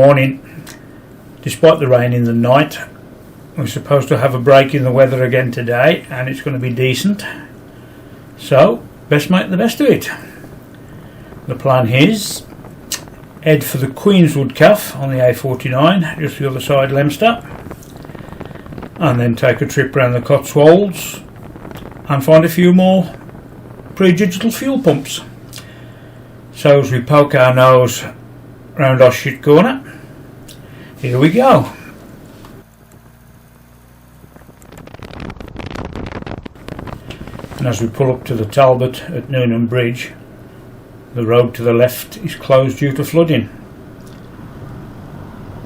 morning. Despite the rain in the night, we're supposed to have a break in the weather again today, and it's going to be decent. So, best make the best of it. The plan is head for the Queenswood Café on the A49, just the other side of Leominster, and then take a trip around the Cotswolds and find a few more pre-digital fuel pumps. So as we poke our nose round our shit corner, here we go. And as we pull up to the Talbot at Newnham Bridge, the road to the left is closed due to flooding.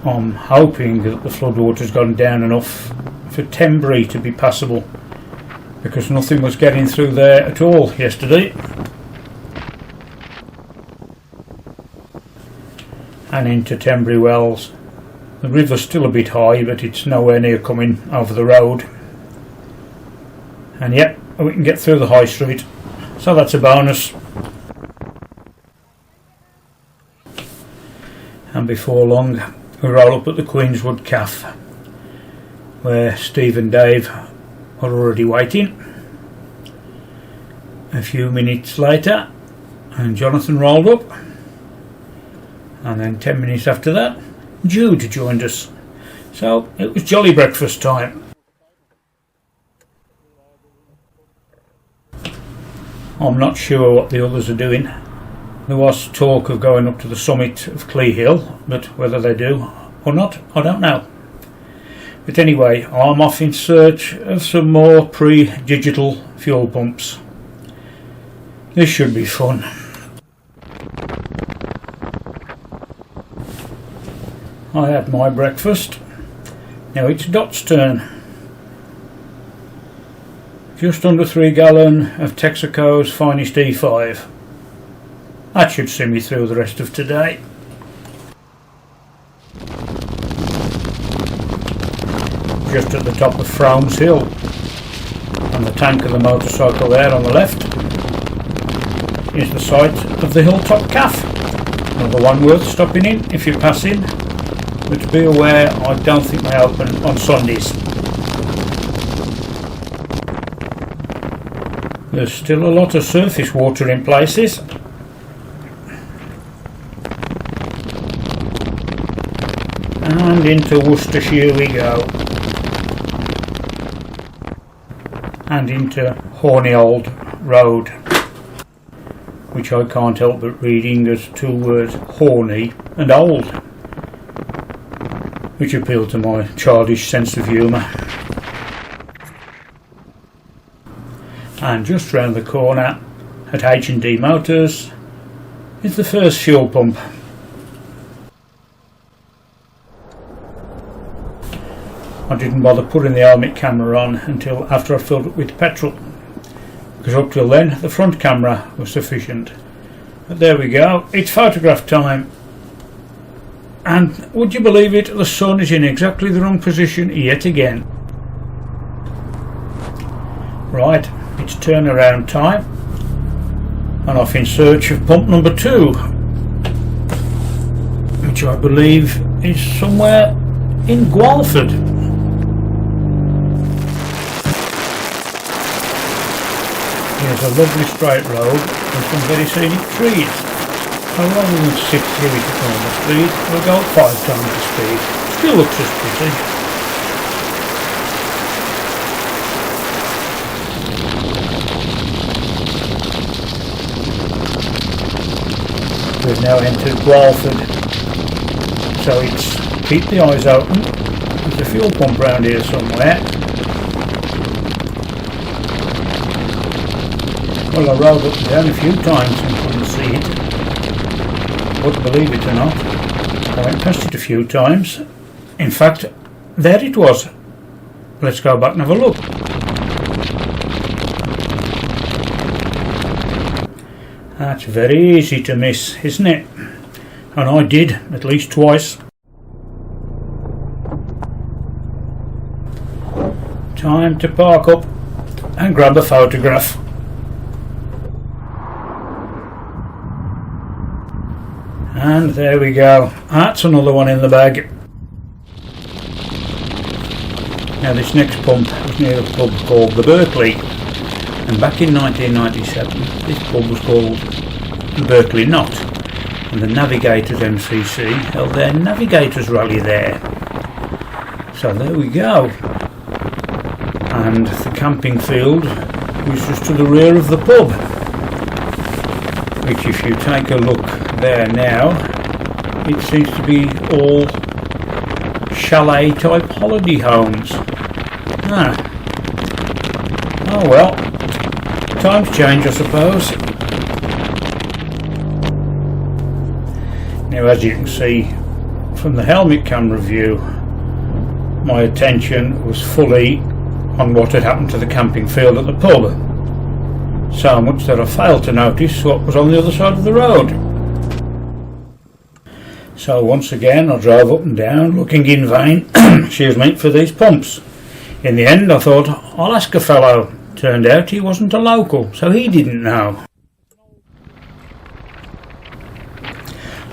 I'm hoping that the floodwater's gone down enough for Tembury to be passable, because nothing was getting through there at all yesterday. And into Tembury Wells. The river's still a bit high, but it's nowhere near coming over the road. And yep, we can get through the high street, so that's a bonus. And before long we roll up at the Queenswood Café, where Steve and Dave are already waiting. A few minutes later and Jonathan rolled up, and then 10 minutes after that Jude joined us. So it was jolly breakfast time. I'm not sure what the others are doing. There was talk of going up to the summit of Clee Hill, but whether they do or not, I don't know. But anyway, I'm off in search of some more pre-digital fuel pumps. This should be fun. I had my breakfast. Now it's Dot's turn. Just under 3 gallon of Texaco's finest E5. That should see me through the rest of today. Just at the top of Frown's Hill, and the tank of the motorcycle there on the left is the site of the Hilltop Café. Another one worth stopping in if you're passing, but be aware I don't think they open on Sundays. There's still a lot of surface water in places. And into Worcestershire we go. And into Horny Old Road, which I can't help but reading as two words, horny and old, which appeal to my childish sense of humour. And just round the corner at H&D Motors is the first fuel pump. I didn't bother putting the helmet camera on until after I filled it with petrol, because up till then the front camera was sufficient. But there we go, it's photograph time. And would you believe it, the sun is in exactly the wrong position yet again. Right, it's turnaround time, and off in search of pump number 2, which I believe is somewhere in Guildford. Here's a lovely straight road and some very scenic trees. So rather than sit through it at normal speed, we'll go at 5 times the speed. Still looks as pretty. We've now entered Guildford, so it's keep the eyes open. There's a fuel pump round here somewhere. Well, I rode up and down a few times and couldn't see it. But believe it or not, I went past it a few times. In fact, there it was. Let's go back and have a look. That's very easy to miss, isn't it? And I did, at least twice. Time to park up and grab a photograph. And there we go. That's another one in the bag. Now this next pump was near a pub called the Berkeley, and back in 1997 this pub was called the Berkeley Knot, and the Navigators MCC held their Navigators Rally there. So there we go. And the camping field was just to the rear of the pub, which if you take a look there now, it seems to be all chalet type holiday homes. Oh well, times change I suppose. Now as you can see from the helmet camera view, my attention was fully on what had happened to the camping field at the pub, so much that I failed to notice what was on the other side of the road. So once again I drove up and down looking in vain excuse me, for these pumps. In the end I thought, I'll ask a fellow. Turned out he wasn't a local, so he didn't know.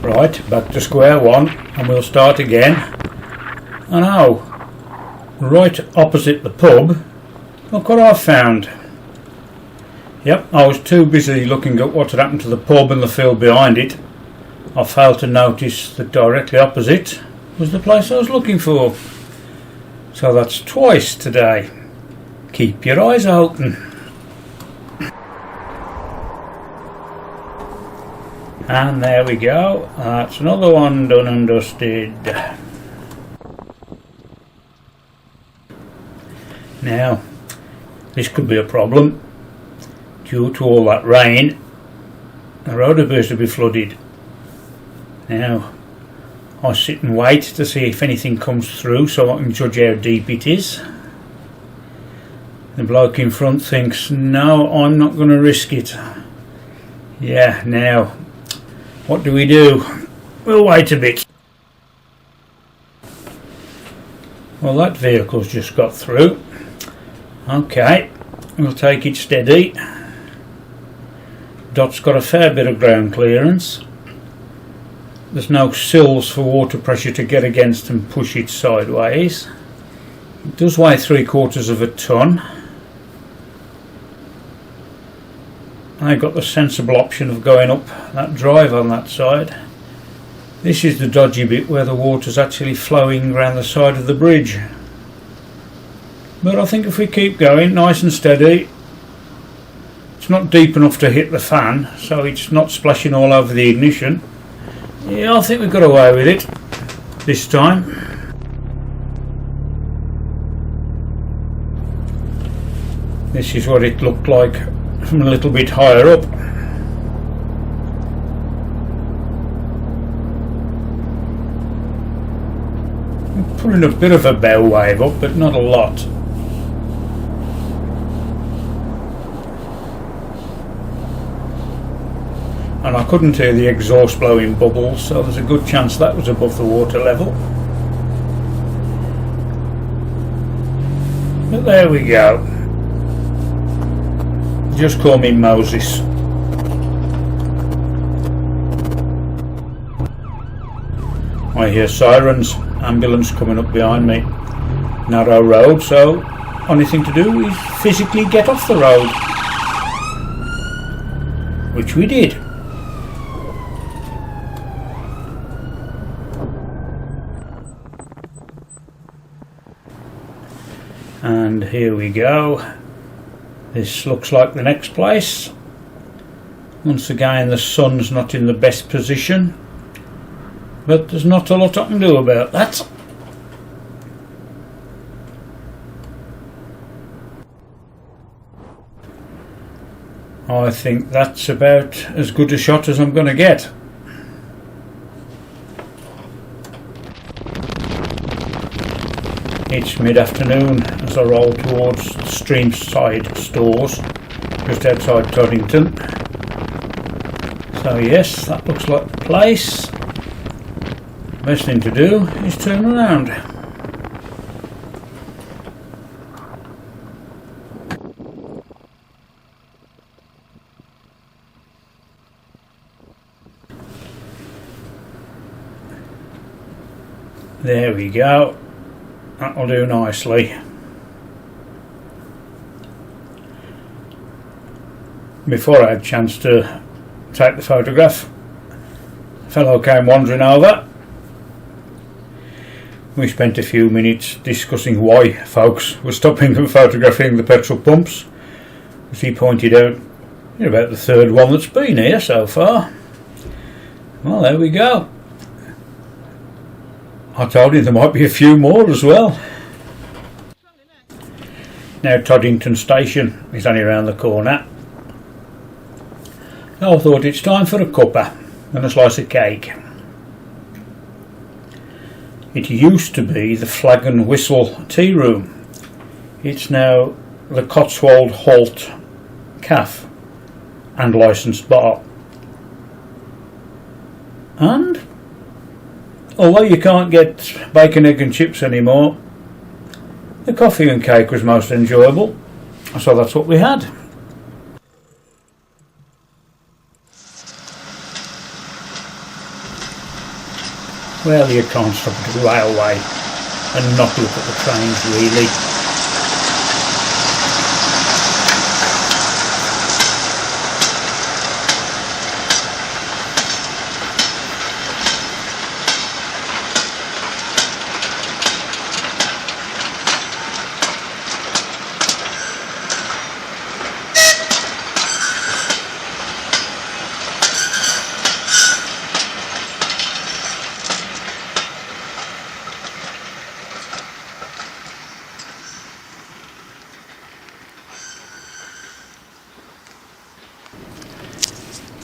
Right, back to square one, and we'll start again. I know, right opposite the pub, look what I've found. Yep, I was too busy looking at what had happened to the pub and the field behind it. I failed to notice that directly opposite was the place I was looking for. So that's twice today. Keep your eyes open. And there we go. That's another one done and dusted. Now, this could be a problem. Due to all that rain, the road appears to be flooded. Now, I sit and wait to see if anything comes through so I can judge how deep it is. The bloke in front thinks, no, I'm not going to risk it. Yeah, now, what do? We'll wait a bit. Well, that vehicle's just got through. Okay, we'll take it steady. Dot's got a fair bit of ground clearance. There's no sills for water pressure to get against and push it sideways. It does weigh 3/4 of a tonne. I got the sensible option of going up that drive on that side. This is the dodgy bit where the water's actually flowing around the side of the bridge. But I think if we keep going nice and steady, it's not deep enough to hit the fan, so it's not splashing all over the ignition. Yeah, I think we got away with it this time. This is what it looked like from a little bit higher up. I'm putting a bit of a bow wave up, but not a lot. And I couldn't hear the exhaust blowing bubbles, so there's a good chance that was above the water level. But there we go. Just call me Moses. I hear sirens, ambulance coming up behind me. Narrow road, so only thing to do is physically get off the road. Which we did. And here we go. This looks like the next place. Once again the sun's not in the best position, but there's not a lot I can do about that. I think that's about as good a shot as I'm going to get. It's mid-afternoon as I roll towards Streamside stores just outside Toddington. So yes, that looks like the place. Best thing to do is turn around. There we go. That'll do nicely. Before I had a chance to take the photograph, a fellow came wandering over. We spent a few minutes discussing why folks were stopping and photographing the petrol pumps. As he pointed out, you're about the third one that's been here so far. Well, there we go. I told him there might be a few more as well. Now Toddington station is only around the corner. I thought it's time for a cuppa and a slice of cake. It used to be the Flag and Whistle tea room. It's now the Cotswolds Halt Café and licensed bar. And although you can't get bacon, egg and chips anymore, the coffee and cake was most enjoyable, so that's what we had. Well, you can't stop at a railway and not look at the trains, really.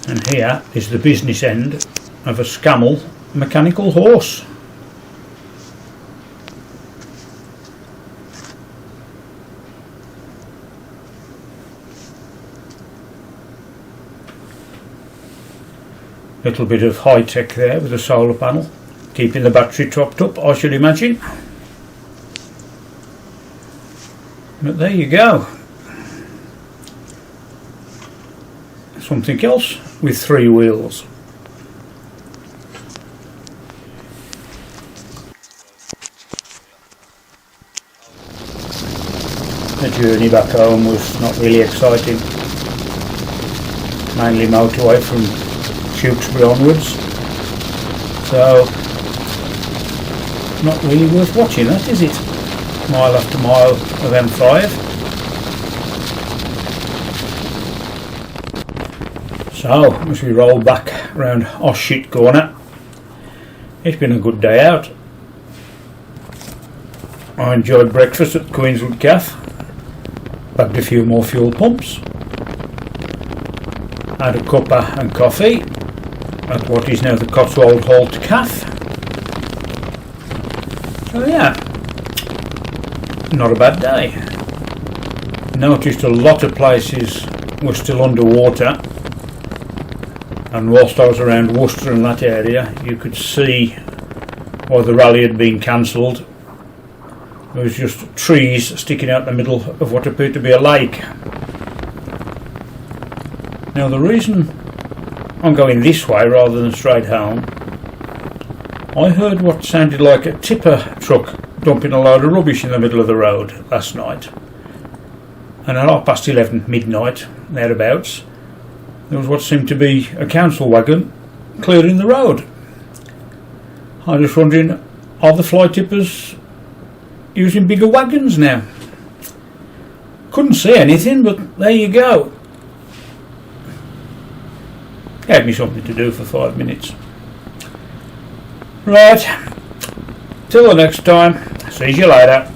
And here is the business end of a Scammell mechanical horse. Little bit of high tech there with a solar panel, keeping the battery topped up, I should imagine. But there you go. Something else with 3 wheels. The journey back home was not really exciting. Mainly motorway from Tewkesbury onwards. So, not really worth watching that, is it? Mile after mile of M5. So, as we roll back round Oshit Corner, it's been a good day out. I enjoyed breakfast at Queenswood Café, bagged a few more fuel pumps, had a cuppa and coffee at what is now the Cotswolds Halt Café. So yeah, not a bad day. Noticed a lot of places were still underwater. And whilst I was around Worcester and that area, you could see why the rally had been cancelled. There was just trees sticking out the middle of what appeared to be a lake. Now the reason I'm going this way rather than straight home, I heard what sounded like a tipper truck dumping a load of rubbish in the middle of the road last night. And at 11:30 midnight, thereabouts, there was what seemed to be a council wagon clearing the road. I was just wondering, are the fly tippers using bigger wagons now? Couldn't see anything, but there you go. Gave me something to do for 5 minutes. Right, till the next time, see you later.